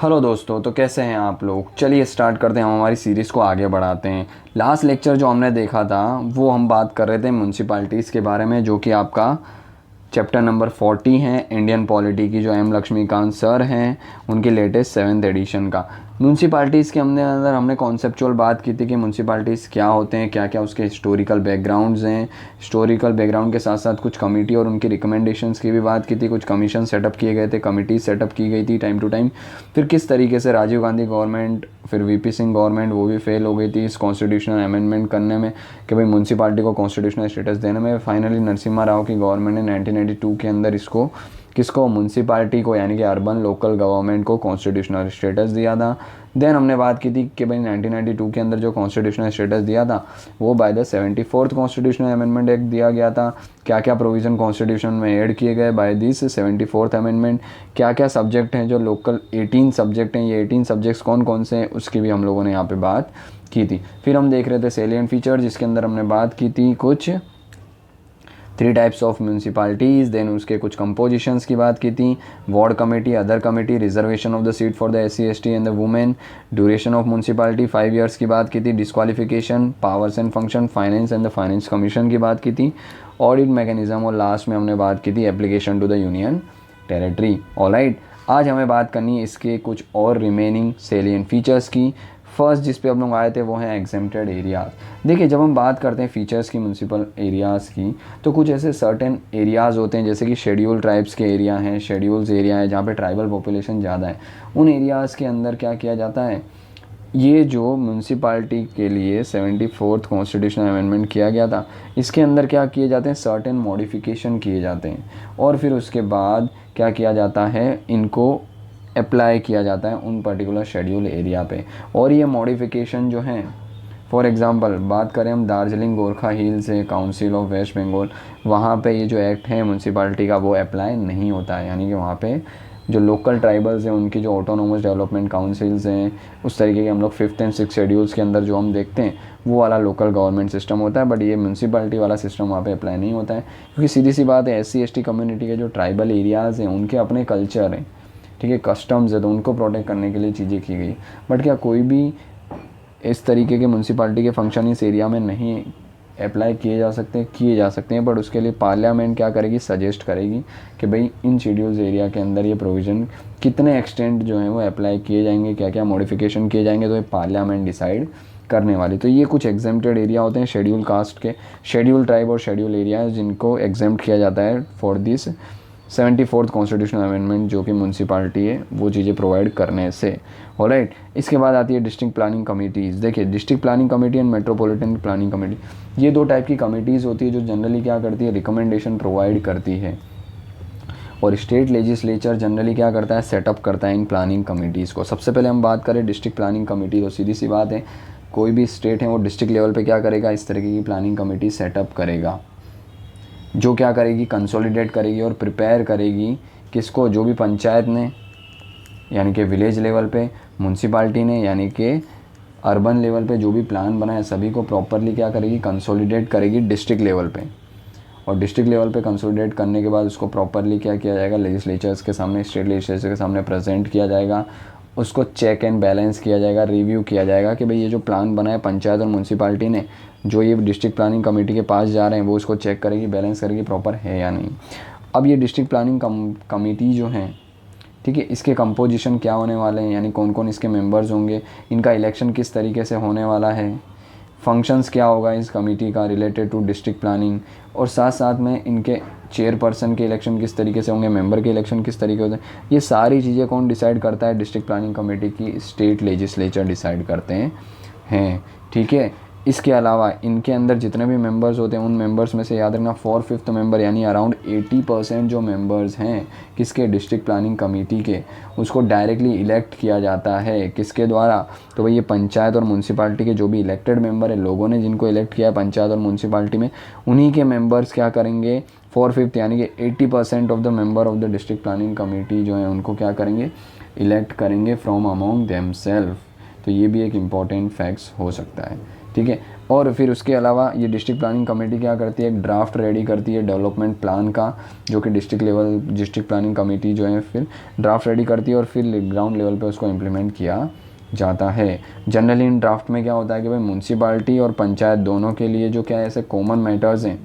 Hello दोस्तों, तो कैसे हैं आप लोग। चलिए स्टार्ट करते हैं, हम हमारी सीरीज़ को आगे बढ़ाते हैं। लास्ट लेक्चर जो हमने देखा था वो हम बात कर रहे थे म्यूनसिपाल्टीज़ के बारे में, जो कि आपका चैप्टर नंबर 40 है इंडियन पॉलिटी की, जो एम लक्ष्मीकांत सर हैं, उनकी लेटेस्ट 7th एडिशन का। म्यूनसिपाल्टीज़ के हमने कॉन्सेप्चुअल बात की थी कि म्यूनसिपाल्टीज़ क्या होते हैं, क्या क्या उसके हिस्टोरिकल बैकग्राउंड्स हैं। हिस्टोरिकल बैकग्राउंड के साथ साथ कुछ कमेटी और उनकी रिकमेंडेशंस की भी बात की थी। कुछ कमीशन सेटअप किए गए थे, कमिटीज सेटअप की गई थी टाइम टू टाइम। फिर किस तरीके से राजीव गांधी गवर्नमेंट, फिर वीपी सिंह गवर्नमेंट, वो भी फेल हो गई थी इस कॉन्स्टिट्यूशनल अमेंडमेंट करने में कि भाई म्यूनसिपाल्टी को कॉन्स्टिट्यूशनल स्टेटस देने में। फाइनली नरसिम्हा राव की गवर्नमेंट ने 1982 के अंदर इसको किसको, म्यूनसिपाल्टी को, यानी कि अर्बन लोकल गवर्नमेंट को कॉन्स्टिट्यूशनल स्टेटस दिया था। देन हमने बात की थी कि भाई 1992 के अंदर जो कॉन्स्टिट्यूशनल स्टेटस दिया था वो bye the 74th constitutional amendment act दिया गया था। क्या क्या प्रोविज़न कॉन्स्टिट्यूशन में ऐड किए गए बाय दिस 74th अमेंडमेंट, क्या क्या सब्जेक्ट हैं जो लोकल 18 सब्जेक्ट हैं, ये 18 सब्जेक्ट्स कौन कौन से हैं, उसकी भी हम लोगों ने यहाँ पे बात की थी। फिर हम देख रहे थे सेलिएंट फीचर, जिसके अंदर हमने बात की थी कुछ 3 टाइप्स ऑफ म्यूनसिपाल्टीज़। देन उसके कुछ कंपोजिशंस की बात की थी, ward committee, other committee, reservation of the seat for the SC ST and the women, duration of municipality 5 years की बात की थी, disqualification, powers and function, finance and the finance commission की बात की थी, ऑडिट मैकेनिज्म, और लास्ट में हमने बात की थी application to the union territory. Alright, आज हमें बात करनी है इसके कुछ और रिमेनिंग सेलिएंट फीचर्स की। फर्स्ट जिस पे हम लोग आए थे वो हैं एग्जेम्प्टेड एरियाज़। देखिए, जब हम बात करते हैं फीचर्स की म्यूनसिपल एरियाज़ की, तो कुछ ऐसे सर्टेन एरियाज़ होते हैं जैसे कि शेड्यूल ट्राइब्स के एरिया हैं, शेड्यूल्स एरिया है जहाँ पे ट्राइबल पॉपुलेशन ज़्यादा है। उन एरियाज़ के अंदर क्या किया जाता है, ये जो म्यूनसिपाल्टी के लिए 74th कॉन्स्टिट्यूशनल अमेंडमेंट किया गया था, इसके अंदर क्या किए जाते हैं, सर्टेन मॉडिफिकेशन किए जाते हैं, और फिर उसके बाद क्या किया जाता है, इनको अप्लाई किया जाता है उन पर्टिकुलर शेड्यूल एरिया पे। और ये मॉडिफिकेशन जो हैं, फॉर एग्ज़ाम्पल बात करें हम दार्जिलिंग गोरखा हिल से, काउंसिल ऑफ वेस्ट बंगाल, वहाँ पे ये जो एक्ट है म्यूनसिपाल्टी का वो अप्लाई नहीं होता है। यानी कि वहाँ पे जो लोकल ट्राइबल्स हैं उनकी जो ऑटोनोमस डेवलपमेंट काउंसिल्स हैं, उस तरीके के हम लोग 5th एंड 6th शेड्यूल्स के अंदर जो हम देखते हैं वो वाला लोकल गवर्नमेंट सिस्टम होता है। बट ये म्यूनसिपाल्टी वाला सिस्टम वहाँ पे अप्लाई नहीं होता है, क्योंकि सीधी सी बात है, SC ST कम्युनिटी के जो ट्राइबल एरियाज़ हैं उनके अपने कल्चर हैं, ठीक है, कस्टम्स है, तो उनको प्रोटेक्ट करने के लिए चीज़ें की गई। बट क्या कोई भी इस तरीके के म्यूनसिपाल्टी के फंक्शन इस एरिया में नहीं अप्लाई किए जा सकते हैं, बट उसके लिए पार्लियामेंट क्या करेगी, सजेस्ट करेगी कि भाई इन शेड्यूल्स एरिया के अंदर ये प्रोविज़न कितने एक्सटेंट जो है वो अप्लाई किए जाएंगे, क्या क्या मॉडिफिकेशन किए जाएंगे, तो ये पार्लियामेंट डिसाइड करने वाली। तो ये कुछ एग्जेम्प्टेड एरिया होते हैं शेड्यूल कास्ट के, शेड्यूल ट्राइब और शेड्यूल एरिया, जिनको एग्जेम्प्ट किया जाता है for this 74th constitutional amendment, जो कि म्यूनसिपाल्टी है वो चीज़ें प्रोवाइड करने से। ऑलराइट, इसके बाद आती है डिस्ट्रिक्ट प्लानिंग कमिटीज़। देखिए, district planning committee and metropolitan planning committee, ये 2 टाइप की कमिटीज़ होती है जो जनरली क्या करती है, रिकमेंडेशन प्रोवाइड करती है। और स्टेट लेजिस्लेचर जनरली क्या करता है, सेटअप करता है इन प्लानिंग कमिटीज़ को। सबसे पहले हम बात करें डिस्ट्रिक्ट प्लानिंग कमेटी, तो सीधी सी बात है, कोई भी स्टेट है वो डिस्ट्रिक्ट लेवल पे क्या करेगा, इस तरीके की प्लानिंग कमेटी सेटअप करेगा, जो क्या करेगी, कंसोलिडेट करेगी और प्रिपेयर करेगी किसको, जो भी पंचायत ने यानी कि विलेज लेवल पे, म्यूनसिपाल्टी ने यानी कि अर्बन लेवल पे जो भी प्लान बना है सभी को प्रॉपरली क्या करेगी, कंसोलिडेट करेगी डिस्ट्रिक्ट लेवल पे। और डिस्ट्रिक्ट लेवल पे कंसोलिडेट करने के बाद उसको प्रॉपरली क्या किया जाएगा, लेजिस्लेचर्स के सामने, स्टेट लेजिस्लेचर के सामने प्रेजेंट किया जाएगा, उसको चेक एंड बैलेंस किया जाएगा, रिव्यू किया जाएगा कि भाई ये जो प्लान बना है पंचायत और म्यूनसिपाल्टी ने, जो ये डिस्ट्रिक्ट प्लानिंग कमेटी के पास जा रहे हैं, वो उसको चेक करेगी, बैलेंस करेगी प्रॉपर है या नहीं। अब ये डिस्ट्रिक्ट प्लानिंग कमेटी जो हैं, ठीक है, इसके कंपोजिशन क्या होने वाले हैं, यानी कौन कौन इसके मेंबर्स होंगे, इनका इलेक्शन किस तरीके से होने वाला है, फंक्शंस क्या होगा इस कमेटी का रिलेटेड टू डिस्ट्रिक्ट प्लानिंग, और साथ साथ में इनके चेयरपर्सन के इलेक्शन किस तरीके से होंगे, मेंबर के इलेक्शन किस तरीके होते हैं, ये सारी चीज़ें कौन डिसाइड करता है, डिस्ट्रिक्ट प्लानिंग कमेटी की स्टेट लेजिस्लेचर डिसाइड करते हैं, ठीक है। इसके अलावा इनके अंदर जितने भी मेंबर्स होते हैं उन मेंबर्स में से याद रखना 4/5 मेंबर यानी अराउंड 80% जो मेंबर्स हैं किसके, डिस्ट्रिक्ट प्लानिंग कमेटी के, उसको डायरेक्टली इलेक्ट किया जाता है किसके द्वारा, तो भाई ये पंचायत और म्यूनसिपाल्टी के जो भी इलेक्टेड मेंबर है, लोगों ने जिनको इलेक्ट किया है पंचायत और म्यूनसिपाल्टी में, उन्हीं के मेंबर्स क्या करेंगे, 4/5 यानी कि 80% of the member of the district planning committee जो है उनको क्या करेंगे, इलेक्ट करेंगे फ्रॉम अमोंग देमसेल्फ। तो ये भी एक इम्पॉर्टेंट फैक्ट्स हो सकता है। ठीक है। और फिर उसके अलावा ये डिस्ट्रिक्ट प्लानिंग कमेटी क्या करती है, एक ड्राफ्ट रेडी करती है डेवलपमेंट प्लान का, जो कि डिस्ट्रिक्ट प्लानिंग कमेटी जो है फिर ड्राफ्ट रेडी करती है और फिर ग्राउंड लेवल पे उसको इम्प्लीमेंट किया जाता है। जनरली इन ड्राफ्ट में क्या होता है कि भाई म्यूनसिपाल्टी और पंचायत दोनों के लिए जो क्या है ऐसे कॉमन मैटर्स हैं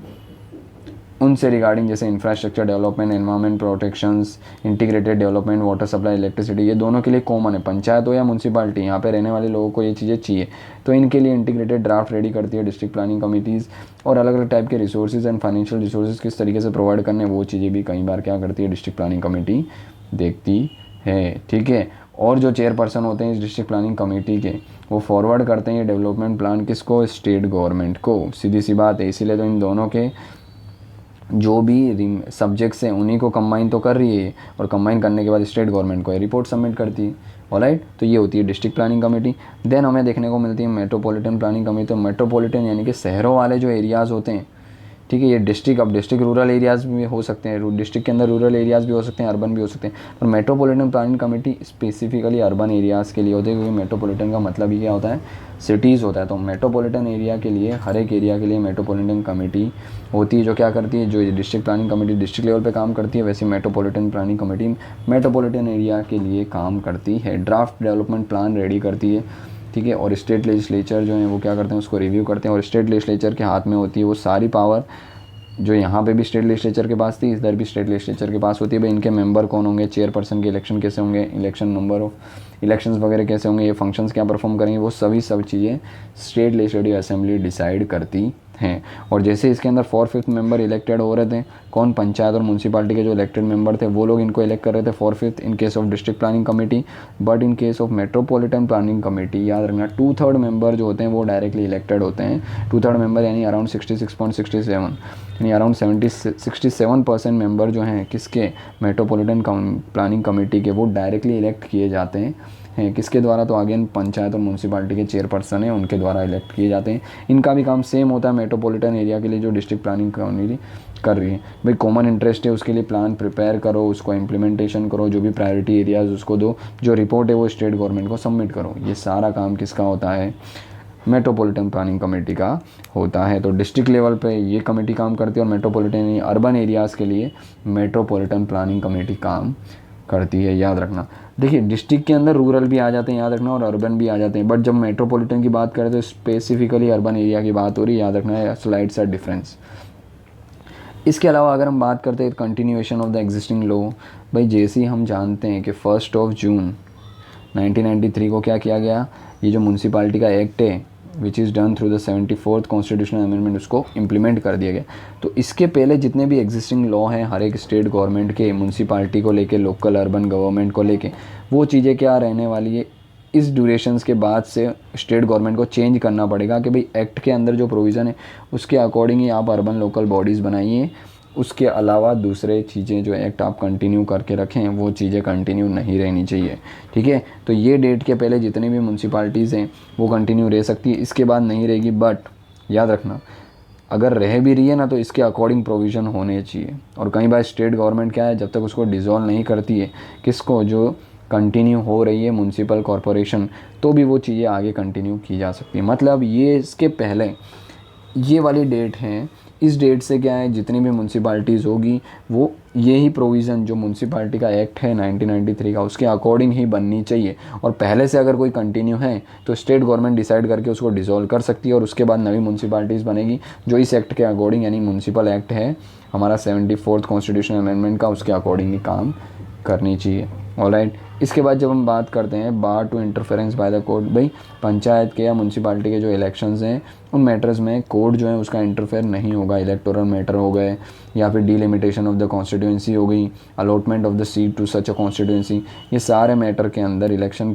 उनसे रिगार्डिंग, जैसे infrastructure development, environment protections, integrated development, water supply, electricity, ये दोनों के लिए कॉमन है। पंचायत हो या म्यूनसिपाल्टी, यहाँ पे रहने वाले लोगों को ये चीज़ें चाहिए, तो इनके लिए इंटीग्रेटेड ड्राफ्ट रेडी करती है डिस्ट्रिक्ट प्लानिंग कमिटीज़। और अलग अलग टाइप के रिसोर्सेज एंड फाइनेंशियल रिसोर्सेज किस तरीके से प्रोवाइड करने, वो चीज़ें भी कई बार क्या करती है डिस्ट्रिक्ट प्लानिंग कमेटी देखती है। ठीक है। और जो चेयरपर्सन होते हैं इस डिस्ट्रिक्ट प्लानिंग कमेटी के, वो फॉरवर्ड करते हैं ये डेवलपमेंट प्लान किसको, स्टेट गवर्नमेंट को। सीधी सी बात है, इसीलिए तो इन दोनों के जो भी सब्जेक्ट्स हैं उन्हीं को कंबाइन तो कर रही है, और कंबाइन करने के बाद स्टेट गवर्नमेंट को ये रिपोर्ट सबमिट करती है। ऑलराइट, तो ये होती है डिस्ट्रिक्ट प्लानिंग कमेटी। देन हमें देखने को मिलती है मेट्रोपॉलिटन प्लानिंग कमेटी। तो मेट्रोपॉलिटन यानी कि शहरों वाले जो एरियाज़ होते हैं, ठीक है, ये डिस्ट्रिक्ट, अब डिस्ट्रिक्ट रूरल एरियाज़ भी हो सकते हैं, डिस्ट्रिक्ट के अंदर रूरल एरियाज़ भी हो सकते हैं, अर्बन भी हो सकते हैं, पर metropolitan planning committee specifically urban areas के लिए होती है, क्योंकि मेट्रोपॉलिटन का मतलब ही क्या होता है, सिटीज़ होता है। तो मेट्रोपॉलिटन एरिया के लिए, हर एक एरिया के लिए मेट्रोपॉलिटन कमेटी होती है, जो क्या करती है, जो district planning committee district level पे काम करती है, वैसे metropolitan planning committee metropolitan area के लिए काम करती है, ड्राफ्ट डेवलपमेंट प्लान रेडी करती है। ठीक है। और स्टेट लेजिस्लेचर जो है वो क्या करते हैं, उसको रिव्यू करते हैं, और स्टेट लेजिस्लेचर के हाथ में होती है वो सारी पावर, जो यहाँ पे भी स्टेट लेजिस्लेचर के पास थी, इधर भी स्टेट लेजिस्लेचर के पास होती है। भाई इनके मेंबर कौन होंगे, चेयरपर्सन के इलेक्शन कैसे होंगे, इलेक्शन नंबर ऑफ इलेक्शंस वगैरह कैसे होंगे, ये फंक्शंस क्या परफॉर्म करेंगे, वो सब चीज़ें स्टेट लेजिस्लेटिव असेंबली डिसाइड करती हैं। और जैसे इसके अंदर 4/5 मेंबर इलेक्टेड हो रहे थे, कौन, पंचायत और म्यूनसिपालिटी के जो इलेक्टेड मेंबर थे वो लोग इनको इलेक्ट कर रहे थे 4/5 इन case of district planning committee. But in case of metropolitan planning committee याद रखना 2/3 मेंबर जो होते हैं वो डायरेक्टली इलेक्टेड होते हैं। 2/3 मेंबर यानी अराउंड 66.67 यानी अराउंड 67% मेंबर जो हैं किसके, मेट्रोपॉलिटन प्लानिंग कमेटी के, वो डायरेक्टली इलेक्ट किए जाते हैं। किसके द्वारा, तो अगेन पंचायत और म्यूनसिपालिटी के चेयरपर्सन हैं उनके द्वारा इलेक्ट किए जाते हैं। इनका भी काम सेम होता है मेट्रोपॉलिटन एरिया के लिए जो डिस्ट्रिक्ट प्लानिंग कमेटी कर रही है। भाई कॉमन इंटरेस्ट है, उसके लिए प्लान प्रिपेयर करो, उसको इम्प्लीमेंटेशन करो, जो भी प्रायोरिटी एरियाज़ उसको दो, जो रिपोर्ट है वो स्टेट गवर्नमेंट को सबमिट करो। ये सारा काम किसका होता है, मेट्रोपॉलिटन प्लानिंग कमेटी का होता है। तो डिस्ट्रिक्ट लेवल पे ये कमेटी काम करती है, और मेट्रोपॉलिटन अर्बन एरियाज़ के लिए मेट्रोपॉलिटन प्लानिंग कमेटी काम करती है, याद रखना। देखिए डिस्ट्रिक्ट के अंदर रूरल भी आ जाते हैं, याद रखना, और अर्बन भी आ जाते हैं, बट जब मेट्रोपॉलिटन की बात करें तो स्पेसिफिकली अर्बन एरिया की बात हो रही है, याद रखना है, स्लाइड्स आर डिफरेंस। इसके अलावा अगर हम बात करते हैं continuation of the existing law, भाई जैसे ही हम जानते हैं कि 1 जून 1993 को क्या किया गया, ये जो म्यूनसिपालिटी का एक्ट है which is done through the 74th constitutional amendment, उसको इम्प्लीमेंट कर दिया गया। तो इसके पहले जितने भी एग्जिस्टिंग लॉ हैं हर एक स्टेट गवर्नमेंट के, म्यूनसिपालिटी को लेके, लोकल अर्बन गवर्नमेंट को लेके, वो चीज़ें क्या रहने वाली है, इस ड्यूरेशंस के बाद से स्टेट गवर्नमेंट को चेंज करना पड़ेगा कि भाई एक्ट के अंदर जो प्रोविज़न है उसके अकॉर्डिंग ही आप अर्बन लोकल बॉडीज़ बनाइए। उसके अलावा दूसरे चीज़ें जो एक्ट आप कंटिन्यू करके रखें वो चीज़ें कंटिन्यू नहीं रहनी चाहिए। ठीक है। तो ये डेट के पहले जितनी भी म्यूनसिपाल्टीज़ हैं वो कंटिन्यू रह सकती है, इसके बाद नहीं रहेगी। बट याद रखना अगर रह भी रही है ना तो इसके अकॉर्डिंग प्रोविज़न होने चाहिए। और कई बार स्टेट गवर्नमेंट क्या है, जब तक उसको डिज़ोल्व नहीं करती है किसको, जो कंटिन्यू हो रही है म्यूनसिपल कॉरपोरेशन, तो भी वो चीज़ें आगे कंटिन्यू की जा सकती है। मतलब ये इसके पहले ये वाली डेट है, इस डेट से क्या है जितनी भी म्यूनसिपाल्टीज़ होगी वो यही प्रोविज़न जो म्यूनसिपाल्टी का एक्ट है 1993 का उसके अकॉर्डिंग ही बननी चाहिए। और पहले से अगर कोई कंटिन्यू है तो स्टेट गवर्नमेंट डिसाइड करके उसको डिसॉल्व कर सकती है, और उसके बाद नई म्यूनसिपाल्टीज़ बनेगी जो इस एक्ट के अकॉर्डिंग, यानी म्यूनसिपल एक्ट है हमारा 74th कॉन्स्टिट्यूशनल अमेंडमेंट का, उसके अकॉर्डिंग ही काम करनी चाहिए। ऑलराइट। इसके बाद जब हम बात करते हैं bar to interference by the court, भाई पंचायत के या म्यूनसिपाल्टी के जो इलेक्शंस हैं उन मैटर्स में कोर्ट जो है उसका इंटरफेयर नहीं होगा। इलेक्टोरल मैटर हो गए या फिर डिलिमिटेशन ऑफ द कॉन्स्टिट्यूंसी हो गई, allotment of the seat to such a constituency, ये सारे मैटर के अंदर इलेक्शन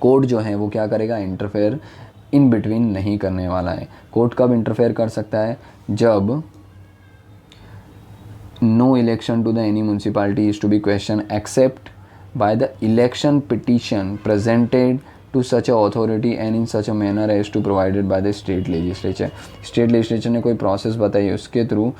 कोर्ट जो है वो क्या करेगा, इंटरफेयर इन बिटवीन नहीं करने वाला है। कोर्ट कब इंटरफेयर कर सकता है, जब no election to the any municipality is to be questioned except by the election petition presented to such a authority and in such a manner as to provided by the state legislature। state legislature ने कोई process बताई उसके through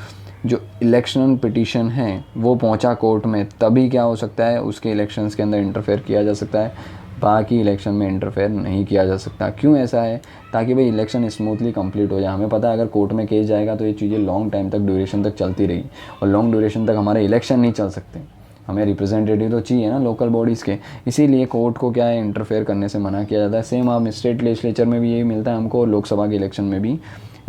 जो election petition है वो पहुंचा court में, तभी क्या हो सकता है, उसके इलेक्शंस के अंदर इंटरफेयर किया जा सकता है, बाकी इलेक्शन में इंटरफेयर नहीं किया जा सकता। क्यों ऐसा है? ताकि भाई इलेक्शन स्मूथली कंप्लीट हो जाए। हमें पता है अगर कोर्ट में केस जाएगा तो ये चीज़ें लॉन्ग टाइम तक, ड्यूरेशन तक चलती रहेगी, और लॉन्ग ड्यूरेशन तक हमारे इलेक्शन नहीं चल सकते। हमें रिप्रेजेंटेटिव तो चाहिए ना लोकल बॉडीज़ के, इसीलिए कोर्ट को क्या है, इंटरफेयर करने से मना किया जाता है। सेम आप स्टेट लेजिस्लेचर में भी यही मिलता है हमको, और लोकसभा के इलेक्शन में भी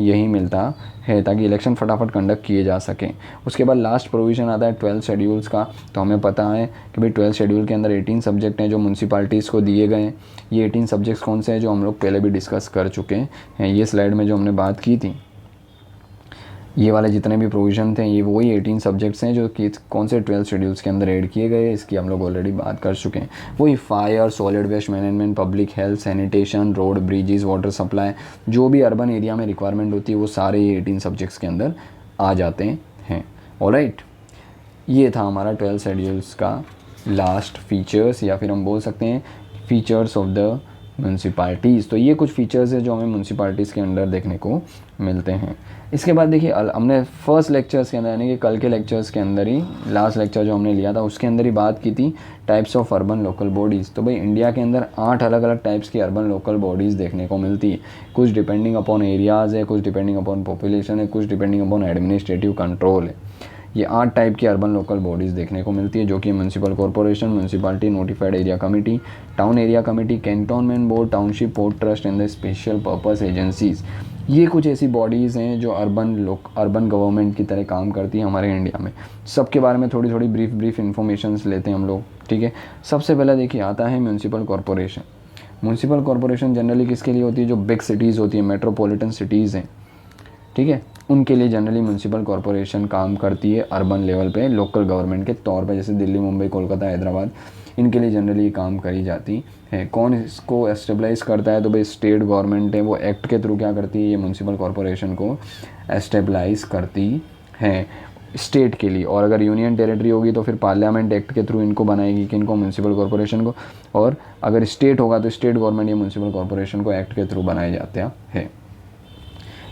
यही मिलता है, ताकि इलेक्शन फटाफट कंडक्ट किए जा सकें। उसके बाद लास्ट प्रोविज़न आता है 12 शेड्यूल्स का। तो हमें पता है कि भाई 12 शेड्यूल के अंदर 18 सब्जेक्ट हैं जो म्यूनसिपाल्टीज़ को दिए गए हैं। ये 18 सब्जेक्ट्स कौन से हैं, जो हम लोग पहले भी डिस्कस कर चुके हैं, ये स्लाइड में जो हमने बात की थी। ये वाले जितने भी प्रोविज़न थे, ये वही 18 सब्जेक्ट्स हैं जो कि कौन से 12 शेड्यूल्स के अंदर ऐड किए गए, इसकी हम लोग ऑलरेडी बात कर चुके हैं। वही fire, solid waste management, public health, sanitation, road, bridges, water supply, जो भी अर्बन एरिया में रिक्वायरमेंट होती है वो सारे ये 18 सब्जेक्ट्स के अंदर आ जाते हैं। ऑलराइट, ये था हमारा 12 शेड्यूल्स का लास्ट फीचर्स, या फिर हम बोल सकते हैं फीचर्स ऑफ द म्यूनसिपाल्टीज़। तो ये कुछ फीचर्स है जो हमें म्यूनसिपाल्टीज़ के अंदर देखने को मिलते हैं। इसके बाद देखिए, हमने फर्स्ट लेक्चर्स के अंदर, यानी कि कल के लेक्चर्स के अंदर ही, लास्ट लेक्चर जो हमने लिया था उसके अंदर ही बात की थी types of urban local bodies. तो भाई इंडिया के अंदर 8 अलग अलग टाइप्स की अर्बन लोकल बॉडीज़ देखने को मिलती है। कुछ डिपेंडिंग अपॉन एरियाज़ है, कुछ डिपेंडिंग अपॉन पॉपुलेशन है, कुछ डिपेंडिंग अपॉन एडमिनिस्ट्रेटिव कंट्रोल है। ये 8 टाइप की अर्बन लोकल बॉडीज़ देखने को मिलती है, जो कि municipal corporation, municipality, notified area committee, town area committee, cantonment board, township port trust and the special purpose agencies. ये कुछ ऐसी बॉडीज़ हैं जो अर्बन गवर्नमेंट की तरह काम करती हैं हमारे इंडिया में। सबके बारे में थोड़ी थोड़ी ब्रीफ इन्फॉर्मेशंस लेते हैं हम लोग, ठीक है। सबसे पहले देखिए आता है municipal corporation. Municipal corporation generally किसके लिए होती है? जो बिग सिटीज़ होती है, मेट्रोपॉलिटन सिटीज़ हैं, ठीक है, उनके लिए जनरली म्यूनसिपल कॉर्पोरेशन काम करती है अर्बन लेवल पे, लोकल गवर्नमेंट के तौर पे। जैसे दिल्ली, मुंबई, कोलकाता, हैदराबाद, इनके लिए जनरली काम करी जाती है। कौन इसको एस्टेब्लाइज करता है? तो भाई स्टेट गवर्नमेंट है, वो एक्ट के थ्रू क्या करती है, ये म्यूनसिपल कॉर्पोरेशन को एस्टेब्लाइज करती है स्टेट के लिए। और अगर यूनियन टेरिटरी होगी तो फिर पार्लियामेंट एक्ट के थ्रू इनको बनाएगी, कि इनको म्यूनसिपल कॉर्पोरेशन को। और अगर स्टेट होगा तो स्टेट गवर्नमेंट या म्यूनसिपल कॉर्पोरेशन को एक्ट के थ्रू बनाए जाते हैं।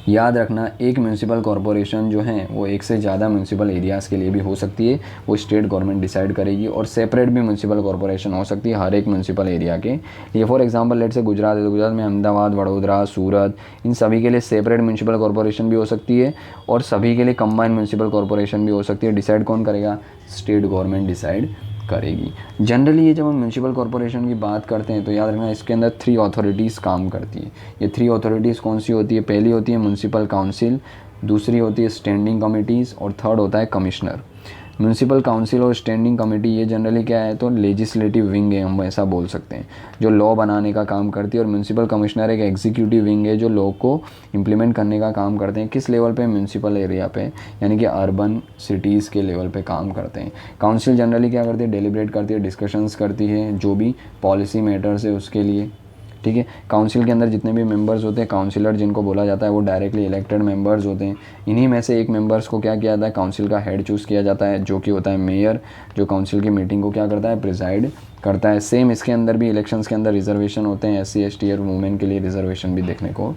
याद रखना, एक म्यूनसिपल कॉर्पोरेशन जो है वो एक से ज़्यादा म्यूनसिपल एरियाज़ के लिए भी हो सकती है, वो स्टेट गवर्नमेंट डिसाइड करेगी। और सेपरेट भी म्यूनसिपल कॉर्पोरेशन हो सकती है हर एक म्यूनसिपल एरिया के लिए। फॉर एग्जांपल लेट से गुजरात है, तो गुजरात में अहमदाबाद, वडोदरा, सूरत, इन सभी के लिए सेपरेट म्यूनसिपल कॉर्पोरेशन भी हो सकती है, और सभी के लिए कंबाइंड म्यूनसिपल कॉर्पोरेशन भी हो सकती है। डिसाइड कौन करेगा? स्टेट गवर्नमेंट डिसाइड करेगी। जनरली ये जब हम म्यूनसिपल कॉर्पोरेशन की बात करते हैं तो याद रखना इसके अंदर 3 अथॉरिटीज़ काम करती है। ये 3 अथॉरिटीज़ कौन सी होती है? पहली होती है म्यूनसिपल काउंसिल, दूसरी होती है स्टैंडिंग कमिटीज़, और थर्ड होता है कमिश्नर। म्यूनसिपल काउंसिल और स्टैंडिंग कमेटी ये जनरली क्या है? तो लेजिस्लेटिव विंग है, हम ऐसा बोल सकते हैं, जो लॉ बनाने का काम करती है। और म्यूनसिपल कमिश्नर एक एग्जीक्यूटिव विंग है, जो लॉ को इम्प्लीमेंट करने का काम करते हैं। किस लेवल पे? म्यूनसिपल एरिया पे, यानी कि अर्बन सिटीज़ के लेवल पे काम करते हैं। काउंसिल जनरली क्या करती है? डेलिब्रेट करती है, डिस्कशंस करती है जो भी पॉलिसी मैटर्स है उसके लिए, ठीक है। काउंसिल के अंदर जितने भी मेंबर्स होते हैं, काउंसिलर जिनको बोला जाता है, वो डायरेक्टली इलेक्टेड मेंबर्स होते हैं। इन्हीं में से एक मेंबर्स को क्या किया जाता है? काउंसिल का हेड चूज़ किया जाता है, जो कि होता है मेयर, जो काउंसिल की मीटिंग को क्या करता है? प्रिजाइड करता है। सेम इसके अंदर भी इलेक्शंस के अंदर रिजर्वेशन होते हैं, SC ST और वुमेन के लिए रिजर्वेशन भी देखने को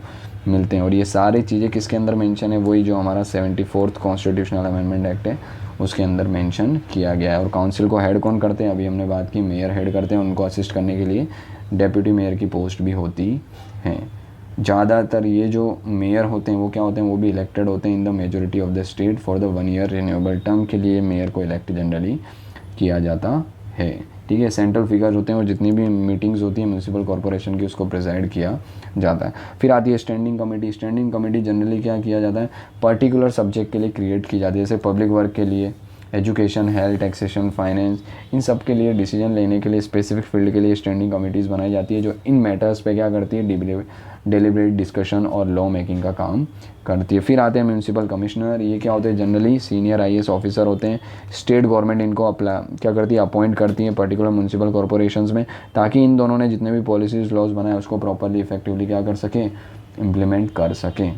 मिलते हैं। और ये सारी चीज़ें किसके अंदर मेंशन है? वही जो हमारा 74th कॉन्स्टिट्यूशनल अमेंडमेंट एक्ट है उसके अंदर मेंशन किया गया है। और काउंसिल को हेड कौन करते हैं? अभी हमने बात की, मेयर हेड करते हैं। उनको असिस्ट करने के लिए डेप्यूटी मेयर की पोस्ट भी होती हैं। ज़्यादातर ये जो मेयर होते हैं वो क्या होते हैं? वो भी इलेक्टेड होते हैं in the majority of the state for the 1 year renewable term के लिए मेयर को इलेक्ट जनरली किया जाता है, ठीक है। सेंट्रल फिगर्स होते हैं और जितनी भी मीटिंग्स होती हैं म्यूनसिपल कॉर्पोरेशन की उसको प्रिजाइड किया जाता है। फिर आती है standing committee. Standing committee generally क्या किया जाता है? पर्टिकुलर सब्जेक्ट के लिए क्रिएट की जाती है, जैसे पब्लिक वर्क के लिए, एजुकेशन, हेल्थ, टैक्सेशन, फाइनेंस, इन सब के लिए डिसीजन लेने के लिए स्पेसिफिक फील्ड के लिए स्टैंडिंग कमेटीज़ बनाई जाती है, जो इन मैटर्स पे क्या करती है? डेलिब्रेट डिस्कशन और लॉ मेकिंग का काम करती है। फिर आते हैं म्यूनसिपल कमिश्नर। ये क्या होते हैं? जनरली सीनियर IAS ऑफिसर होते हैं। स्टेट गवर्नमेंट इनको क्या करती है? अपॉइंट करती है पर्टिकुलर म्यूनसिपल कॉर्पोरेशंस में, ताकि इन दोनों ने जितने भी पॉलिसीज़ लॉज बनाए उसको प्रॉपरली इफेक्टिवली क्या कर सकें? इम्प्लीमेंट कर सकें,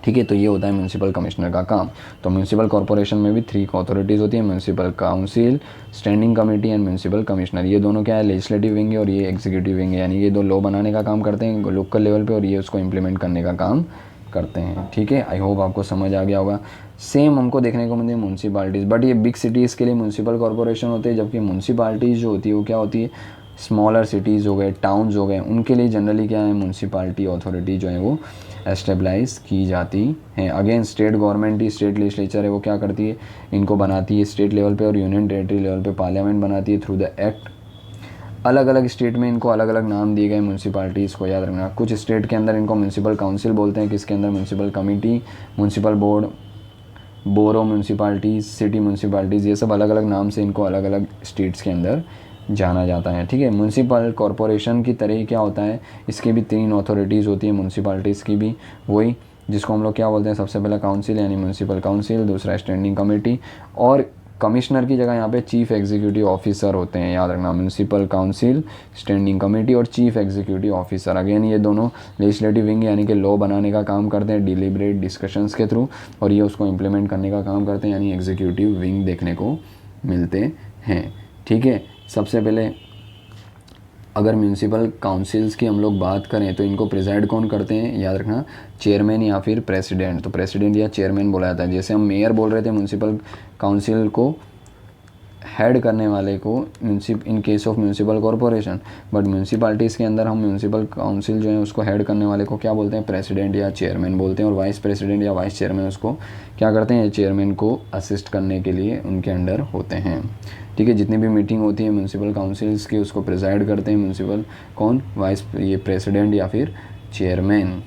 ठीक है। तो ये होता है म्यूनसिपल कमिश्नर का काम। तो म्यूनसिपल कॉर्पोरेशन में भी 3 अथॉरिटीज़ होती है, municipal council, standing committee and municipal commissioner. ये दोनों क्या है? लेजिस्लेटिव विंग है और ये एग्जीक्यूटिव विंग है, यानी ये दो लॉ बनाने का काम करते हैं लोकल लेवल पे, और ये उसको इम्प्लीमेंट करने का काम करते हैं। ठीक है, आई होप आपको समझ आ गया होगा। सेम हमको देखने को मिलती है म्यूनसिपाल्टीज़, बट ये बिग सिटीज़ के लिए म्यूनसिपल कॉरपोरेशन होते हैं, जबकि म्यूनसिपाल्टीज़ जो होती है वो क्या होती है, स्मॉलर सिटीज़ हो गए, टाउन्स हो गए, उनके लिए जनरली क्या है, म्यूनसिपाल्टी अथॉरिटी जो है वो एस्टेब्लाइज की जाती हैं। अगेन स्टेट गवर्नमेंट ही, स्टेट लेजिस्लेचर है वो क्या करती है, इनको बनाती है स्टेट लेवल पे, और यूनियन टेरेटरी लेवल पे पार्लियामेंट बनाती है थ्रू द एक्ट। अलग अलग स्टेट में इनको अलग अलग नाम दिए गए म्यूनसिपाल्टीज़ को, याद रखना। कुछ स्टेट के अंदर इनको म्यूनसिपल काउंसिल बोलते हैं, किसके अंदर म्यूनसिपल कमेटी, म्यूनसिपल बोर्ड, बोरो म्यूनसिपाल्टीज़, सिटी म्यूनसिपाल्टीज़, ये सब अलग अलग नाम से इनको अलग अलग स्टेट्स के अंदर जाना जाता है। ठीक है, म्यूनसिपल कॉरपोरेशन की तरह ही क्या होता है, इसकी भी 3 अथॉरिटीज़ होती है म्यूनसिपाल्टीज़ की भी, वही जिसको हम लोग क्या बोलते हैं, सबसे पहला काउंसिल यानी म्यूनसिपल काउंसिल, दूसरा स्टैंडिंग कमेटी, और कमिश्नर की जगह यहाँ पे चीफ एग्जीक्यूटिव ऑफिसर होते हैं, याद रखना। म्यूनसिपल काउंसिल, स्टैंडिंग कमेटी और चीफ एग्जीक्यूटिव ऑफिसर, अगेन ये दोनों लेजिस्लेटिव विंग यानी कि लॉ बनाने का काम करते हैं डिलिबरेट डिस्कशंस के थ्रू, और ये उसको इम्प्लीमेंट करने का काम करते हैं, यानी एग्जीक्यूटिव विंग देखने को मिलते हैं। ठीक है, सबसे पहले अगर म्यूनसिपल काउंसिल्स की हम लोग बात करें तो इनको प्रिजाइड कौन करते हैं, याद रखना, चेयरमैन या फिर प्रेसिडेंट। तो प्रेसिडेंट या चेयरमैन बोला जाता है। जैसे हम मेयर बोल रहे थे, म्यूनसिपल काउंसिल को हेड करने वाले को in case of municipal corporation, but municipalities के अंदर हम म्यूनसिपल काउंसिल जो है उसको हेड करने वाले को क्या बोलते हैं, प्रेसिडेंट या चेयरमैन बोलते हैं, और वाइस प्रेसिडेंट या वाइस चेयरमैन उसको क्या करते हैं, चेयरमैन को असिस्ट करने के लिए उनके अंडर होते हैं। ठीक है, जितनी भी मीटिंग होती है म्यूनसिपल काउंसिल्स की उसको प्रिजाइड करते हैं म्यूनसिपल कौन, वाइस ये प्रेसिडेंट या फिर चेयरमैन।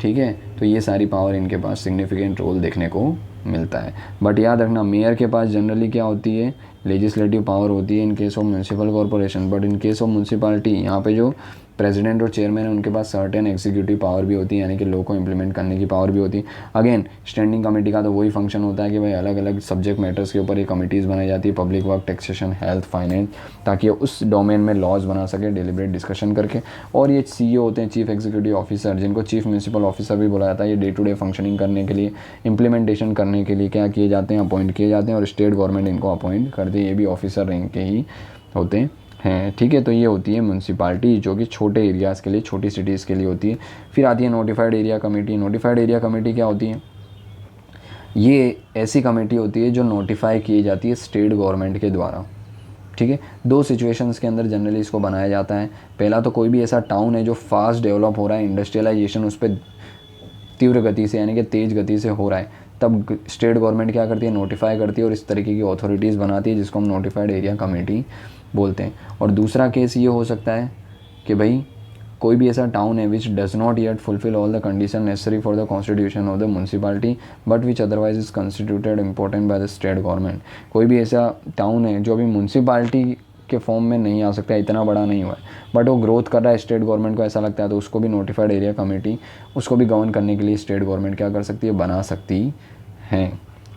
ठीक है, तो ये सारी पावर इनके पास सिग्निफिकेंट रोल देखने को मिलता है। बट याद रखना, मेयर के पास जनरली क्या होती है, लेजिस्लेटिव पावर होती है इन case of municipal corporation, but in case of municipality यहाँ पे जो प्रेसिडेंट और चेयरमैन है उनके पास सर्टेन एग्जीक्यूटिव पावर भी होती है, यानी कि लॉ को इंप्लीमेंट करने की पावर भी होती है। अगेन स्टैंडिंग कमेटी का तो वही फंक्शन होता है कि भाई अलग अलग सब्जेक्ट मैटर्स के ऊपर ये कमिटीज़ बनाई जाती है, public work, taxation, health, finance, ताकि उस डोमेन में लॉज बना सके डिलिबरेट डिस्कशन करके। और ये CEO होते हैं, चीफ एग्जीक्यूटिव ऑफिसर, जिनको चीफ म्यूनसिपल ऑफिसर भी बोला जाता है। ये डे टू डे फंक्शनिंग करने के लिए, इंप्लीमेंटेशन करने के लिए क्या किए जाते हैं, अपॉइंट किए जाते हैं, और स्टेट गवर्नमेंट इनको अपॉइंट करती है, ये भी ऑफिसर रैंक के ही होते हैं। ठीक है, तो ये होती है म्यूनसिपाल्टी, जो कि छोटे एरियाज़ के लिए, छोटी सिटीज़ के लिए होती है। फिर आती है notified area committee. Notified area committee क्या होती है, ये ऐसी कमेटी होती है जो नोटिफाई की जाती है स्टेट गवर्नमेंट के द्वारा। ठीक है, 2 सिचुएशंस के अंदर जनरली इसको बनाया जाता है। पहला तो कोई भी ऐसा टाउन है जो फास्ट डेवलप हो रहा है, इंडस्ट्रियलाइजेशन उस पर तीव्र गति से यानी कि तेज़ गति से हो रहा है, तब स्टेट गवर्नमेंट क्या करती है, नोटिफाई करती है और इस तरीके की अथॉरिटीज़ बनाती है, जिसको हम नोटिफाइड एरिया कमेटी बोलते हैं। और दूसरा केस ये हो सकता है कि भाई कोई भी ऐसा टाउन है which does not yet fulfil all the condition necessary for the constitution of the municipality but which otherwise is constituted important by the state government. कोई भी ऐसा टाउन है जो अभी म्यूनसिपाल्टी के फॉर्म में नहीं आ सकता, इतना बड़ा नहीं हुआ है, बट वो ग्रोथ कर रहा है, स्टेट गवर्नमेंट को ऐसा लगता है, तो उसको भी नोटिफाइड एरिया कमेटी, उसको भी गवर्न करने के लिए स्टेट गवर्नमेंट क्या कर सकती है, बना सकती है।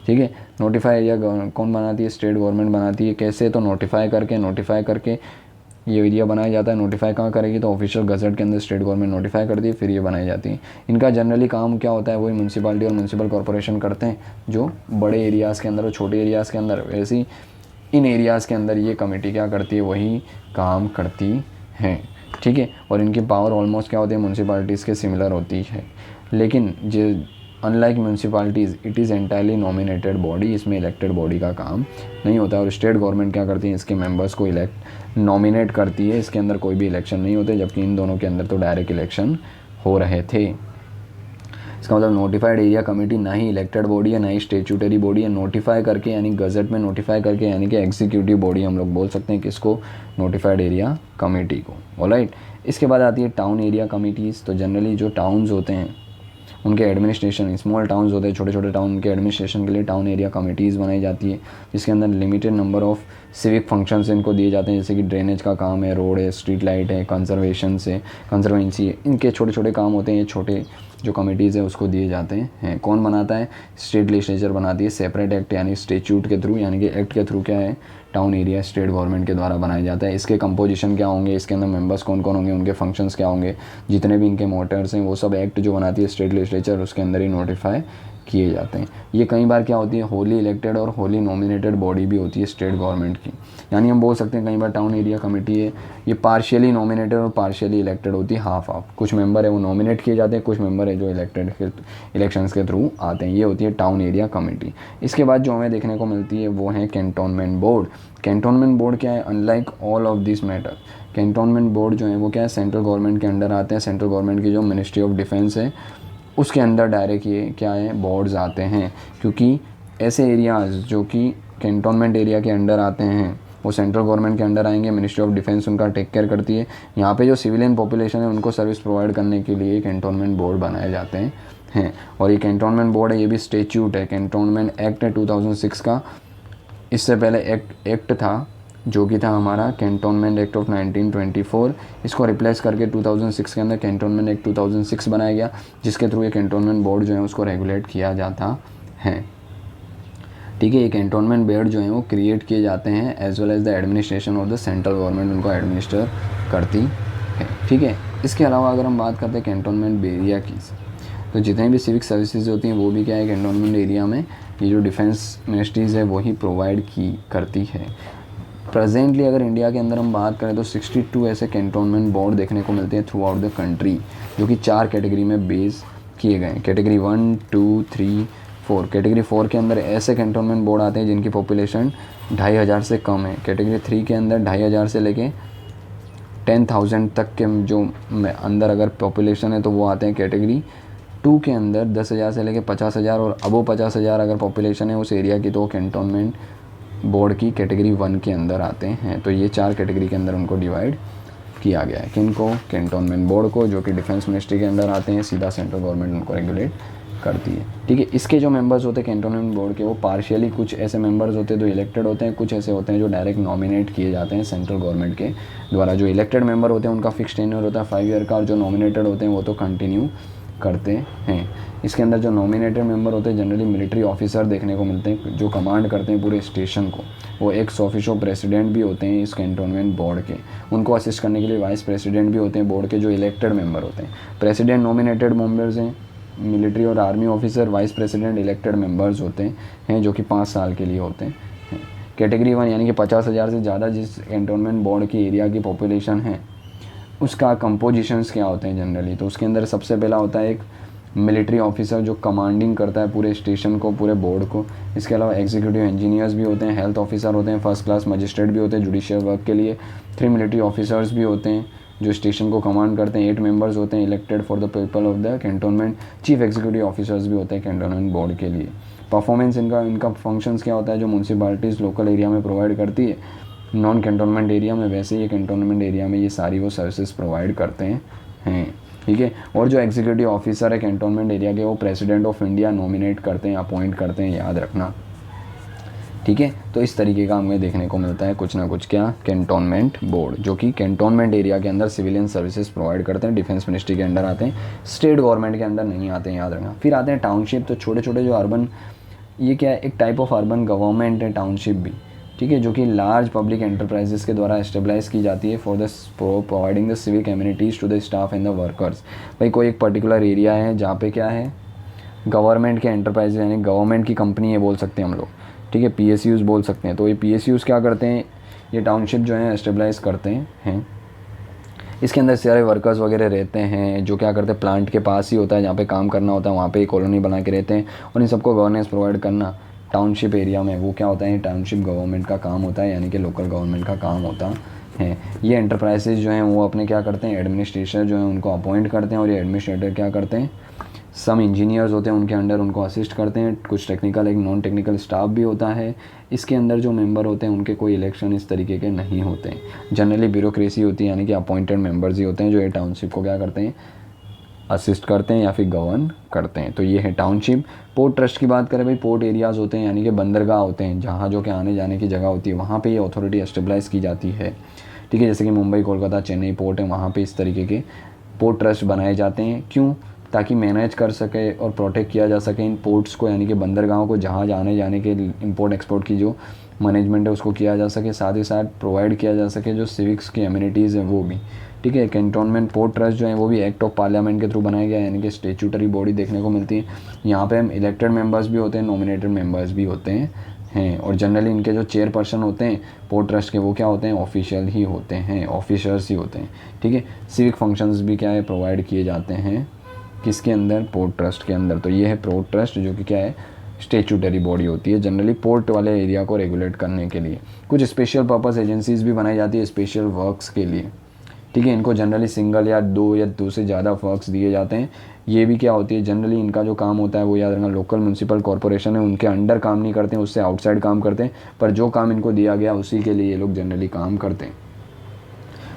ठीक है, नोटिफाई एरिया कौन बनाती है, स्टेट गवर्नमेंट बनाती है। कैसे, तो नोटिफाई करके ये एरिया बनाया जाता है। नोटिफाई कहाँ करेगी, तो ऑफिशियल गजट के अंदर स्टेट गवर्नमेंट नोटिफाई करती है, फिर ये बनाई जाती है। इनका जनरली काम क्या होता है, वही म्यूनसिपाल्टी और म्यूनसिपल कॉरपोरेशन करते हैं, जो बड़े एरियाज़ के अंदर और छोटे एरियाज़ के अंदर, वैसे ही इन एरियाज़ के अंदर ये कमेटी क्या करती है, वही काम करती है। ठीक है, और इनकी पावर ऑलमोस्ट क्या होती है, म्यूनसिपाल्टीज़ के सिमिलर होती है, लेकिन जो unlike municipalities it is entirely nominated body, इसमें इलेक्टेड बॉडी का काम नहीं होता। और स्टेट गवर्नमेंट क्या करती है, इसके मेंबर्स को नॉमिनेट करती है, इसके अंदर कोई भी इलेक्शन नहीं होते, जबकि इन दोनों के अंदर तो डायरेक्ट इलेक्शन हो रहे थे। इसका मतलब नोटिफाइड एरिया कमेटी ना ही इलेक्टेड बॉडी है, ना ही स्टेचूटरी बॉडी है। नोटिफाई करके यानी गजट में नोटिफाई करके यानी कि एग्जीक्यूटिव बॉडी हम लोग बोल सकते हैं किसको, नोटिफाइड एरिया कमेटी को। ऑलराइट, इसके बाद आती है टाउन एरिया कमिटीज़। तो जनरली जो टाउन्स होते हैं उनके एडमिनिस्ट्रेशन, स्मॉल टाउन्स होते हैं, छोटे छोटे टाउन, उनके एडमिनिस्ट्रेशन के लिए टाउन एरिया कमेटीज़ बनाई जाती है, जिसके अंदर limited number of civic functions इनको दिए जाते हैं, जैसे कि ड्रेनेज का काम है, रोड है, स्ट्रीट लाइट है, कंजर्वेंसी है, इनके छोटे छोटे काम होते हैं। ये छोटे जो कमिटीज़ है उसको दिए जाते हैं। कौन बनाता है, स्टेट लेजिस्लेचर बनाती है, सेपरेट एक्ट यानी स्टेच्यूट के थ्रू, यानी कि एक्ट के थ्रू क्या है, टाउन एरिया स्टेट गवर्नमेंट के द्वारा बनाया जाता है। इसके कंपोजिशन क्या होंगे, इसके अंदर मेंबर्स कौन कौन होंगे, उनके फंक्शंस क्या होंगे, जितने भी इनके मोटर्स हैं, वो सब एक्ट जो बनाती है स्टेट लेजिस्लेचर उसके अंदर ही नोटिफाई किए जाते हैं। ये कई बार क्या होती है, होली इलेक्टेड और होली नॉमिनेटेड बॉडी भी होती है स्टेट गवर्नमेंट की। यानी हम बोल सकते हैं कई बार टाउन एरिया कमेटी है, ये पार्शियली नॉमिनेटेड और पार्शियली इलेक्टेड होती है, हाफ हाफ। कुछ मेंबर है वो नॉमिनेट किए जाते हैं, कुछ मेंबर है जो इलेक्शंस के थ्रू आते हैं। ये होती है टाउन एरिया कमेटी। इसके बाद जो हमें देखने को मिलती है वो है कैंटोनमेंट बोर्ड। कैंटोनमेंट बोर्ड क्या है, unlike all of this matter, cantonment board जो है वो क्या है, सेंट्रल गवर्नमेंट के अंडर आते हैं। सेंट्रल गवर्नमेंट की जो मिनिस्ट्री ऑफ डिफेंस है उसके अंदर डायरेक्ट ये क्या है, बोर्ड्स आते हैं। क्योंकि ऐसे एरियाज़ जो कि कैंटोनमेंट एरिया के अंडर आते हैं वो सेंट्रल गवर्नमेंट के अंडर आएंगे, मिनिस्ट्री ऑफ डिफेंस उनका टेक केयर करती है। यहाँ पे जो सिविलियन पॉपुलेशन है उनको सर्विस प्रोवाइड करने के लिए कैंटोनमेंट बोर्ड बनाए जाते हैं। और ये कैंटोनमेंट बोर्ड है, ये भी स्टेच्यूट है, कैंटोनमेंट एक्ट है 2006 का। इससे पहले एक्ट था जो कि था हमारा कैंटोनमेंट एक्ट ऑफ 1924। इसको रिप्लेस करके 2006 के अंदर कैंटोनमेंट एक्ट 2006 बनाया गया, जिसके थ्रू ये कैंटोनमेंट बोर्ड जो है उसको रेगुलेट किया जाता है। ठीक है, ये कैंटोनमेंट बोर्ड जो है वो क्रिएट किए जाते हैं as well as the administration of the central government उनको एडमिनिस्टर करती है। ठीक है, इसके अलावा अगर हम बात करते हैं कैंटोनमेंट एरिया की, तो जितने भी सिविक सर्विसेज होती हैं वो भी क्या है, कैंटोनमेंट एरिया में ये जो डिफेंस मिनिस्ट्रीज़ है वही प्रोवाइड की करती है। प्रेजेंटली अगर इंडिया के अंदर हम बात करें तो 62 ऐसे कैंटोनमेंट बोर्ड देखने को मिलते हैं थ्रू आउट द कंट्री, जो कि 4 कैटेगरी में बेस किए गए हैं। कैटेगरी 1, 2, 3, 4। कैटेगरी 4 के अंदर ऐसे कैंटोनमेंट बोर्ड आते हैं जिनकी पॉपुलेशन 2500 से कम है। कैटेगरी 3 के अंदर 2500 से लेके 10,000 तक के जो अंदर अगर पॉपुलेशन है तो वो आते हैं। कैटेगरी 2 के अंदर 10,000 से लेके 50,000 और अबो 50,000 अगर पॉपुलेशन है उस एरिया की तो कैंटोनमेंट बोर्ड की कैटेगरी 1 के अंदर आते हैं। तो ये 4 कैटेगरी के अंदर उनको डिवाइड किया गया है। किनको, कैंटोनमेंट बोर्ड को, जो कि डिफेंस मिनिस्ट्री के अंदर आते हैं, सीधा सेंट्रल गवर्नमेंट उनको रेगुलेट करती है। ठीक है, इसके जो मेंबर्स होते हैं कैंटोनमेंट बोर्ड के वो पार्शियली, कुछ ऐसे मेंबर्स होते हैं जो इलेक्टेड होते हैं, कुछ ऐसे होते हैं जो डायरेक्ट नॉमिनेट किए जाते हैं सेंट्रल गवर्नमेंट के द्वारा। जो इलेक्टेड मेंबर होते हैं उनका फिक्स टेन्योर होता है 5 ईयर का, और जो नॉमिनेटेड होते हैं वो तो कंटिन्यू करते हैं। इसके अंदर जो नॉमिनेटेड मेंबर होते हैं जनरली मिलिट्री ऑफिसर देखने को मिलते हैं जो कमांड करते हैं पूरे स्टेशन को। वो एक्स ऑफिशियो प्रेसिडेंट भी होते हैं इस कैंटोनमेंट बोर्ड के। उनको असिस्ट करने के लिए वाइस प्रेसिडेंट भी होते हैं बोर्ड के, जो इलेक्टेड मेंबर होते हैं। प्रेसिडेंट नॉमिनेटेड मेंबर्स हैं, मिलिट्री और army officer, vice president elected members होते हैं जो कि 5 साल के लिए होते हैं। कैटेगरी 1 यानी कि 50,000 से ज़्यादा जिस कैंटोनमेंट बोर्ड की एरिया की पॉपुलेशन है उसका कंपोजिशंस क्या होते हैं जनरली, तो उसके अंदर सबसे पहला होता है एक मिलिट्री ऑफिसर जो कमांडिंग करता है पूरे स्टेशन को, पूरे बोर्ड को। इसके अलावा एग्जीक्यूटिव इंजीनियर्स भी होते हैं, हेल्थ ऑफिसर होते हैं, फर्स्ट क्लास मजिस्ट्रेट भी होते हैं जुडिशियल वर्क के लिए, 3 मिलिट्री ऑफिसर्स भी होते हैं जो स्टेशन को कमांड करते हैं, 8 मेंबर्स होते हैं elected for the people of the cantonment, chief executive officers भी होते हैं कैंटोनमेंट बोर्ड के लिए। परफॉर्मेंस इनका फंक्शंस क्या होता है, जो म्यूनसिपालिटीज़ लोकल एरिया में प्रोवाइड करती है नॉन कैंटोनमेंट एरिया में, वैसे ही कैंटोनमेंट एरिया में ये सारी वो सर्विसेज प्रोवाइड करते हैं। ठीक है, और जो एग्जीक्यूटिव ऑफिसर है कैंटोनमेंट एरिया के वो प्रेसिडेंट ऑफ इंडिया नॉमिनेट करते हैं, अपॉइंट करते हैं, याद रखना। ठीक है, तो इस तरीके का हमें देखने को मिलता है कुछ ना कुछ क्या, कैंटोनमेंट बोर्ड, जो कि कैंटोनमेंट एरिया के अंदर सिविलियन सर्विसेज प्रोवाइड करते हैं, डिफेंस मिनिस्ट्री के अंडर आते हैं, स्टेट गवर्नमेंट के अंदर नहीं आते हैं, याद रखना। फिर आते हैं टाउनशिप। तो छोटे छोटे जो अर्बन, ये क्या है, एक टाइप ऑफ अर्बन गवर्नमेंट है टाउनशिप भी। ठीक है, जो कि लार्ज पब्लिक एंटरप्राइजेस के द्वारा एस्टेब्लाइज की जाती है for the providing the civic amenities to the staff and the workers. भाई कोई एक पर्टिकुलर एरिया है जहाँ पे क्या है, गवर्नमेंट के एंटरप्राइजेज यानी गवर्नमेंट की कंपनी है बोल सकते हैं हम लोग। ठीक है, PSUs बोल सकते हैं। तो ये PSUs क्या करते हैं, ये टाउनशिप जो है एस्टेब्लाइज करते हैं। इसके अंदर सारे वर्कर्स वगैरह रहते हैं जो क्या करते हैं, प्लांट के पास ही होता है जहाँ पे काम करना होता है, वहाँ पे कॉलोनी बना के रहते हैं, और इन सबको गवर्नेंस प्रोवाइड करना टाउनशिप एरिया में वो क्या होता है, टाउनशिप गवर्नमेंट का काम होता है, यानी कि लोकल गवर्नमेंट का काम होता है। ये एंटरप्राइजेज जो हैं वो अपने क्या करते हैं, एडमिनिस्ट्रेटर जो है उनको अपॉइंट करते हैं, और ये एडमिनिस्ट्रेटर क्या करते हैं, सम इंजीनियर्स होते हैं उनके अंडर, उनको असिस्ट करते हैं। कुछ टेक्निकल, एक नॉन टेक्निकल स्टाफ भी होता है। इसके अंदर जो मेंबर होते हैं उनके कोई इलेक्शन इस तरीके के नहीं होते हैं, जनरली ब्यूरोक्रेसी होती है, यानी कि अपॉइंटेड मेंबर्स ही होते हैं जो ये टाउनशिप को क्या करते हैं, असिस्ट करते हैं या फिर गवर्न करते हैं। तो ये है टाउनशिप। पोर्ट ट्रस्ट की बात करें, भाई पोर्ट एरियाज़ होते हैं यानी कि बंदरगाह होते हैं, जहाँ जो कि आने जाने की जगह होती है, वहाँ पे ये अथॉरिटी एस्टेब्लाइज की जाती है। ठीक है, जैसे कि मुंबई, कोलकाता, चेन्नई पोर्ट है, वहाँ पे इस तरीके के पोर्ट ट्रस्ट बनाए जाते हैं। क्यों, ताकि मैनेज कर सके और प्रोटेक्ट किया जा सके इन पोर्ट्स को, यानी कि बंदरगाहों को, जहाँ आने जाने के इंपोर्ट एक्सपोर्ट की जो मैनेजमेंट है उसको किया जा सके, साथ ही साथ प्रोवाइड किया जा सके जो सिविक्स की एमिनिटीज़ हैं वो भी। ठीक है। कैंटोनमेंट पोर्ट ट्रस्ट जो है वो भी एक्ट ऑफ पार्लियामेंट के थ्रू बनाया गया है, यानी कि स्टेचूटरी बॉडी देखने को मिलती है। यहाँ पे हम इलेक्टेड मेंबर्स भी होते हैं, नॉमिनेटेड मेंबर्स भी होते हैं और जनरली इनके जो चेयरपर्सन होते हैं पोर्ट ट्रस्ट के वो क्या होते हैं, ऑफिशियल ही होते हैं, ऑफिसर्स ही होते हैं, ठीक है। सिविक फंक्शंस भी क्या है प्रोवाइड किए जाते हैं किसके अंदर, पोर्ट ट्रस्ट के अंदर। तो ये है पोर्ट ट्रस्ट जो कि क्या है स्टेचूटरी बॉडी होती है जनरली पोर्ट वाले एरिया को रेगुलेट करने के लिए। कुछ स्पेशल पर्पस एजेंसीज भी बनाई जाती है स्पेशल वर्क्स के लिए, ठीक है। इनको जनरली सिंगल या दो से ज़्यादा वर्क्स दिए जाते हैं। ये भी क्या होती है जनरली इनका जो काम होता है वो याद रखना, लोकल म्यूनसिपल कॉरपोरेशन है उनके अंडर काम नहीं करते हैं, उससे आउटसाइड काम करते हैं, पर जो काम इनको दिया गया उसी के लिए ये लोग जनरली काम करते हैं।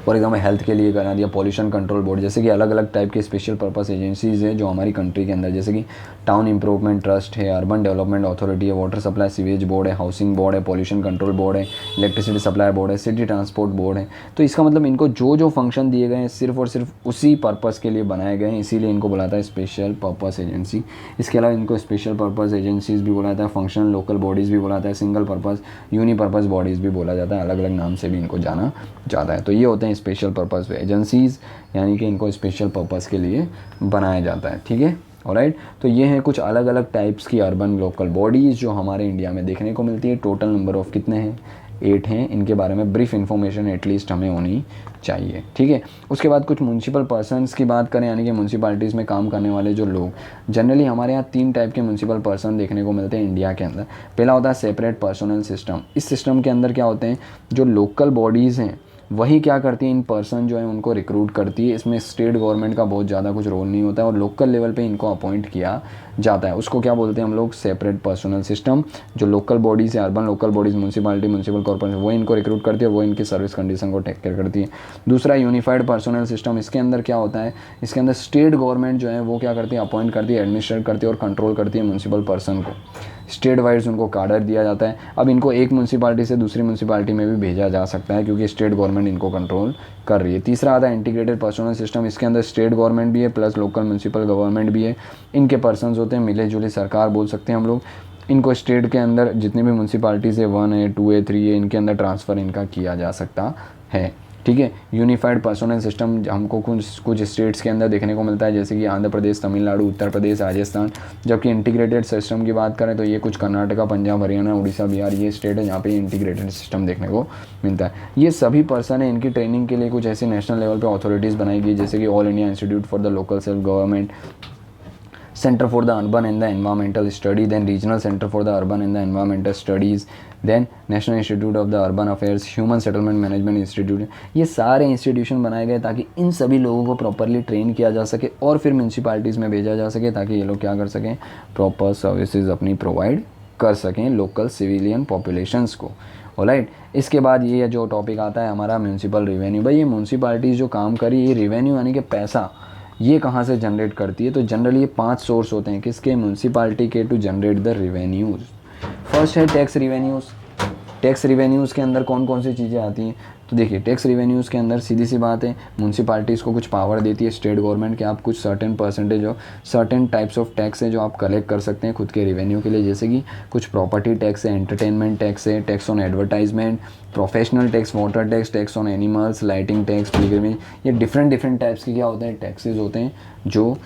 फॉर एग्जाम्पल हेल्थ के लिए बना दिया पॉल्यूशन कंट्रोल बोर्ड, जैसे कि अलग अलग टाइप के स्पेशल पर्पस एजेंसीज हैं जो हमारी कंट्री के अंदर, जैसे कि टाउन इंप्रूवमेंट ट्रस्ट है, अर्बन डेवलपमेंट अथॉरिटी है, वाटर सप्लाई सीवेज बोर्ड है, हाउसिंग बोर्ड है, पॉल्यूशन कंट्रोल बोर्ड है, इलेक्ट्रिसिटी सप्लाई बोर्ड है, सिटी ट्रांसपोर्ट बोर्ड है। तो इसका मतलब इनको जो जो फंक्शन दिए गए हैं सिर्फ और सिर्फ उसी पर्पज़ के लिए बनाए गए हैं, इसीलिए इनको बुलाता है स्पेशल पर्पस एजेंसी। इसके अलावा इनको स्पेशल पर्पस एजेंसीज भी बोला जाता है, फंक्शनल लोकल बॉडीज़ भी बोला जाता है, सिंगल पर्पस यूनिपर्पस बॉडीज़ भी बोला जाता है, अलग अलग नाम से भी इनको जाना जाता है। तो ये होते हैं स्पेशल पर्पस एजेंसीज, यानी कि इनको स्पेशल पर्पस के लिए बनाया जाता है, ठीक है। ऑलराइट, तो ये हैं कुछ अलग अलग टाइप्स की अर्बन लोकल बॉडीज़ जो हमारे इंडिया में देखने को मिलती है। टोटल नंबर ऑफ कितने हैं, 8 हैं। इनके बारे में ब्रीफ इन्फॉर्मेशन एटलीस्ट हमें होनी चाहिए, ठीक है। उसके बाद कुछ म्यूनसिपल पर्सनस की बात करें, यानी कि म्यूनसिपैलिटीज़ में काम करने वाले जो लोग, जनरली हमारे यहाँ 3 टाइप के म्यूनसिपल पर्सन देखने को मिलते हैं इंडिया के अंदर। पहला होता है सेपरेट पर्सनल सिस्टम। इस सिस्टम के अंदर क्या होते हैं, जो लोकल बॉडीज़ हैं वही क्या करती है, इन पर्सन जो है उनको रिक्रूट करती है। इसमें स्टेट गवर्नमेंट का बहुत ज़्यादा कुछ रोल नहीं होता है और लोकल लेवल पे इनको अपॉइंट किया जाता है। उसको क्या बोलते हैं हम लोग, सेपरेट पर्सनल सिस्टम। जो लोकल बॉडीज़ है, urban local bodies, municipality, municipal corporation, वो इनको रिक्रूट करती है, वो इनकी सर्विस कंडीशन को टेक केयर करती है। दूसरा यूनिफाइड पर्सनल सिस्टम। इसके अंदर क्या होता है, इसके अंदर स्टेट गवर्नमेंट जो है वो क्या करती है, अपॉइंट करती है, एडमिनिस्ट्रेट करती है और कंट्रोल करती है म्यूनसिपल पर्सन को। स्टेट वाइज उनको कार्डर दिया जाता है। अब इनको एक म्यूनसिपालिटी से दूसरी म्यूनसिपालिटी में भी भेजा जा सकता है क्योंकि स्टेट गवर्नमेंट इनको कंट्रोल कर रही है। तीसरा आता है इंटीग्रेटेड पर्सनल सिस्टम। इसके अंदर स्टेट गवर्नमेंट भी है प्लस लोकल म्यूनसिपल गवर्नमेंट भी है। इनके पर्सनस होते हैं मिले जुले सरकार बोल सकते हैं हम लोग। इनको स्टेट के अंदर जितने भी म्यूनसिपालिटीज़ है 1 है 2 है 3 है, इनके अंदर ट्रांसफ़र इनका किया जा सकता है, ठीक है। यूनिफाइड पर्सनल सिस्टम हमको कुछ स्टेट्स के अंदर देखने को मिलता है, जैसे कि आंध्र प्रदेश, तमिलनाडु, उत्तर प्रदेश, राजस्थान। जबकि इंटीग्रेटेड सिस्टम की बात करें तो ये कुछ कर्नाटका, पंजाब, हरियाणा, उड़ीसा, बिहार, ये स्टेट है जहाँ पे इंटीग्रेटेड सिस्टम देखने को मिलता है। ये सभी पर्सन है, इनकी ट्रेनिंग के लिए कुछ ऐसे नेशनल लेवल पे अथॉरिटीज़ बनाई गई, जैसे कि all India institute for the local self government, Center for the Urban and the Environmental Study, then Regional Center for the Urban and the Environmental Studies, then National Institute of the Urban Affairs, Human Settlement Management Institute। ये सारे institution बनाए गए ताकि इन सभी लोगों को properly train किया जा सके और फिर म्यूनसिपैलिटीज़ में भेजा जा सके ताकि ये लोग क्या कर सकें, प्रॉपर सर्विसेज अपनी प्रोवाइड कर सकें लोकल सिविलियन पॉपुलेशंस को। ऑलराइट, इसके बाद ये जो टॉपिक आता है हमारा म्यूनसिपल रिवेन्यू। भाई ये म्यूनसिपैलिटीज़ जो काम करी, ये रिवेन्यू यानी कि पैसा, ये कहाँ से जनरेट करती है, तो जनरली ये 5 सोर्स होते हैं किसके, म्यूनसिपालिटी के, to generate the revenues. First है टैक्स रिवेन्यूज़। टैक्स रिवेन्यूज़ के अंदर कौन कौन सी चीज़ें आती हैं, तो देखिए टैक्स रिवेन्यूज़ के अंदर सीधी सी बात है म्यूनसिपालिटीज़ को कुछ पावर देती है स्टेट गवर्नमेंट के, आप कुछ सर्टेन परसेंटेज और सर्टेन टाइप्स ऑफ टैक्स है जो आप कलेक्ट कर सकते हैं खुद के रिवेन्यू के लिए, जैसे कि कुछ प्रॉपर्टी टैक्स है, एंटरटेनमेंट टैक्स है, tax on advertisement, professional tax, water tax, tax on animals, lighting tax, pilgrimage. ये डिफरेंट टाइप्स के क्या होते हैं, टैक्सेस होते हैं जो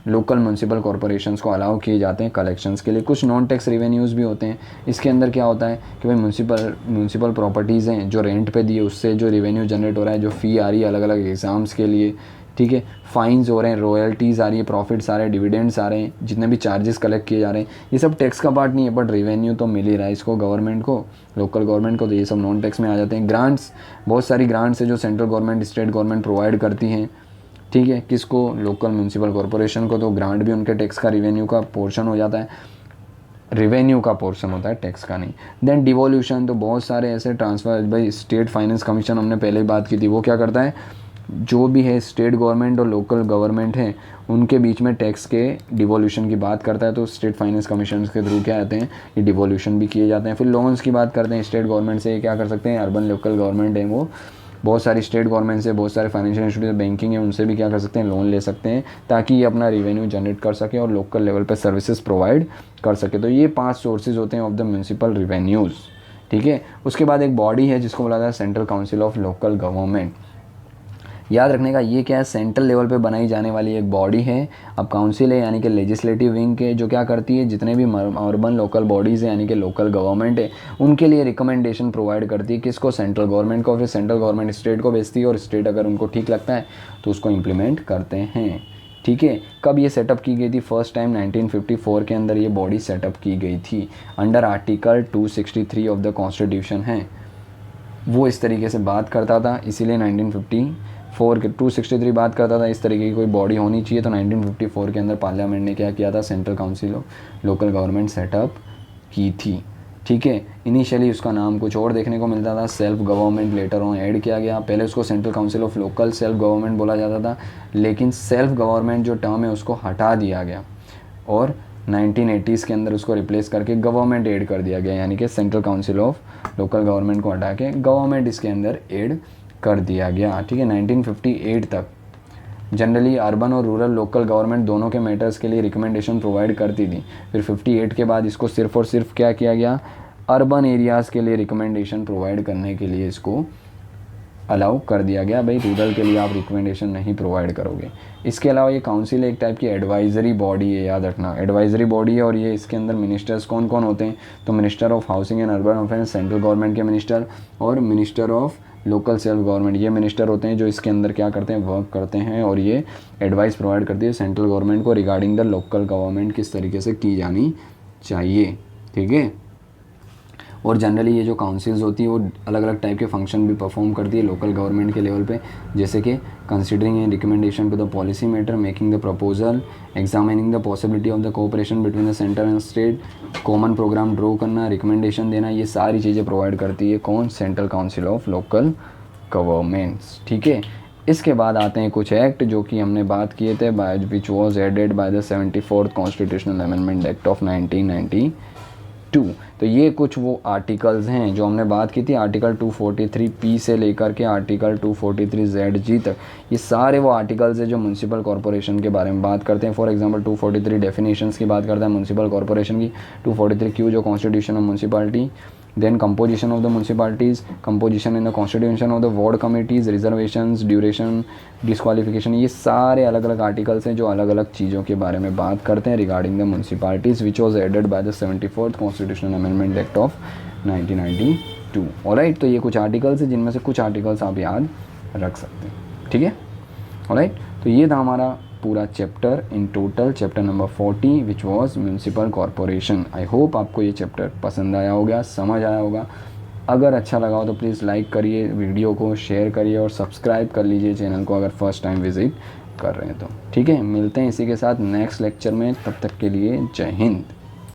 लोकल म्यूनसिपल कॉरपोरेशंस को अलाउ किए जाते हैं कलेक्शंस के लिए। कुछ नॉन टैक्स रिवेन्यूज़ भी होते हैं। इसके अंदर क्या होता है कि भाई म्यूनसिपल प्रॉपर्टीज़ हैं जो रेंट पे दिए, उससे जो रिवेन्यू जनरेट हो रहा है, जो फ़ी आ रही है अलग अलग एग्ज़ाम्स के लिए, ठीक है, फ़ाइन्स हो रहे हैं, रॉयल्टीज़ आ रही है, प्रॉफिट्स आ रहे हैं, डिविडेंड्स आ रहे हैं, जितने भी चार्जेस कलेक्ट किए जा रहे हैं, ये सब टैक्स का पार्ट नहीं है, बट रेवेन्यू तो मिल ही रहा है इसको गवर्नमेंट को, लोकल गवर्नमेंट को, तो ये सब नॉन टैक्स में आ जाते हैं। ग्रांट्स, बहुत सारी ग्रांट्स है जो central government, state government provide करती हैं, ठीक है, किसको, लोकल म्यूनसिपल कॉरपोरेशन को, तो ग्रांट भी उनके टैक्स का रिवेन्यू का पोर्शन हो जाता है, रिवेन्यू का पोर्शन होता है, टैक्स का नहीं। देन डिवोल्यूशन, तो बहुत सारे ऐसे ट्रांसफ़र, भाई स्टेट फाइनेंस कमीशन हमने पहले ही बात की थी, वो क्या करता है, जो भी है स्टेट गवर्नमेंट और लोकल गवर्नमेंट है उनके बीच में टैक्स के डिवोल्यूशन की बात करता है, तो स्टेट फाइनेंस कमीशन के थ्रू क्या आते हैं, ये डिवोल्यूशन भी किए जाते हैं। फिर लोन्स की बात करते हैं, स्टेट गवर्नमेंट से क्या कर सकते हैं, अर्बन लोकल गवर्नमेंट है वो बहुत सारी स्टेट गवर्नमेंट से, बहुत सारे फाइनेंशियल इंस्टीट्यूट बैंकिंग है, उनसे भी क्या कर सकते हैं, लोन ले सकते हैं ताकि ये अपना रिवेन्यू जनरेट कर सके और लोकल लेवल पे सर्विसेज प्रोवाइड कर सके। तो ये 5 सोर्सेज होते हैं ऑफ द म्यूनसिपल रिवेन्यूज़, ठीक है। उसके बाद एक बॉडी है जिसको बोला जाता है central council of local government. याद रखने का ये क्या है, सेंट्रल लेवल पे बनाई जाने वाली एक बॉडी है। अब काउंसिल है यानी कि लेजिस्लेटिव विंग के, जो क्या करती है, जितने भी अर्बन लोकल बॉडीज़ हैं यानी कि लोकल गवर्नमेंट है, उनके लिए रिकमेंडेशन प्रोवाइड करती है। किसको? सेंट्रल गवर्नमेंट को। फिर सेंट्रल गवर्नमेंट स्टेट को भेजती है और स्टेट अगर उनको ठीक लगता है तो उसको इम्प्लीमेंट करते हैं। ठीक है, कब ये सेटअप की गई थी? फर्स्ट टाइम 1954 के अंदर ये बॉडी सेटअप की गई थी under article 263 of the constitution है। वो इस तरीके से बात करता था, इसीलिए 1954 के 263 बात करता था इस तरीके की कोई बॉडी होनी चाहिए। तो 1954 के अंदर पार्लियामेंट ने क्या किया था, central council of local government setup की थी। ठीक है, इनिशियली उसका नाम कुछ और देखने को मिलता था, self government, later on add किया गया। पहले उसको central council of local self government बोला जाता था, लेकिन सेल्फ गवर्नमेंट जो टर्म है उसको हटा दिया गया और 1980s के अंदर उसको रिप्लेस करके गवर्नमेंट ऐड कर दिया गया, यानी कि central council of local government को हटा के गवर्नमेंट इसके अंदर ऐड कर दिया गया। ठीक है, 1958 तक जनरली अर्बन और रूरल लोकल गवर्नमेंट दोनों के मैटर्स के लिए रिकमेंडेशन प्रोवाइड करती थी। फिर 58 के बाद इसको सिर्फ और सिर्फ क्या किया गया, अर्बन एरियाज़ के लिए रिकमेंडेशन प्रोवाइड करने के लिए इसको अलाउ कर दिया गया। भाई रूरल के लिए आप रिकमेंडेशन नहीं प्रोवाइड करोगे। इसके अलावा ये काउंसिल एक टाइप की एडवाइजरी बॉडी है, याद रखना एडवाइजरी बॉडी है। और ये इसके अंदर मिनिस्टर्स कौन कौन होते हैं, तो minister of housing and urban affairs central government के मिनिस्टर, और minister of local self government, ये मिनिस्टर होते हैं जो इसके अंदर क्या करते हैं, वर्क करते हैं। और ये एडवाइस प्रोवाइड करती है सेंट्रल गवर्नमेंट को रिगार्डिंग द लोकल गवर्नमेंट किस तरीके से की जानी चाहिए। ठीक है, और जनरली ये जो काउंसिल्स होती है वो अलग अलग टाइप के फंक्शन भी परफॉर्म करती है लोकल गवर्नमेंट के लेवल पे, जैसे कि considering a recommendation to the policy matter, making the proposal, examining the possibility of the cooperation between the centre and state, common programme draw करना, रिकमेंडेशन देना, ये सारी चीज़ें प्रोवाइड करती है कौन, central council of local governments. ठीक है, इसके बाद आते हैं कुछ एक्ट जो कि हमने बात किए थे, by which was added by the 74th constitutional amendment act of 1992। तो ये कुछ वो आर्टिकल्स हैं जो हमने बात की थी, आर्टिकल 243 से लेकर के आर्टिकल 243 तक। ये सारे वो आर्टिकल्स हैं जो म्यूनसिपल कॉर्पोरेशन के बारे में बात करते हैं। फॉर एग्जांपल 243 डेफिनेशंस की बात करता है म्यूनसिपल कॉर्पोरेशन की, 243 जो constitution of municipality, then composition of the municipalities, composition in the constitution of the ward committees, reservations, duration, disqualification, ये सारे अलग अलग आर्टिकल्स हैं जो अलग अलग चीज़ों के बारे में बात करते हैं regarding the municipalities which was added by the 74th constitutional amendment act of 1992। Alright, तो ये कुछ आर्टिकल्स हैं जिनमें से कुछ आर्टिकल्स आप याद रख सकते हैं। ठीक है, ऑलराइट, तो ये था हमारा पूरा chapter in total, chapter number 40 which was municipal corporation. I hope आपको ये चैप्टर पसंद आया होगा, समझ आया होगा। अगर अच्छा लगा हो तो प्लीज़ लाइक करिए वीडियो को, शेयर करिए और सब्सक्राइब कर लीजिए चैनल को अगर फर्स्ट टाइम विजिट कर रहे हैं तो। ठीक है, मिलते हैं इसी के साथ नेक्स्ट लेक्चर में, तब तक के लिए जय हिंद।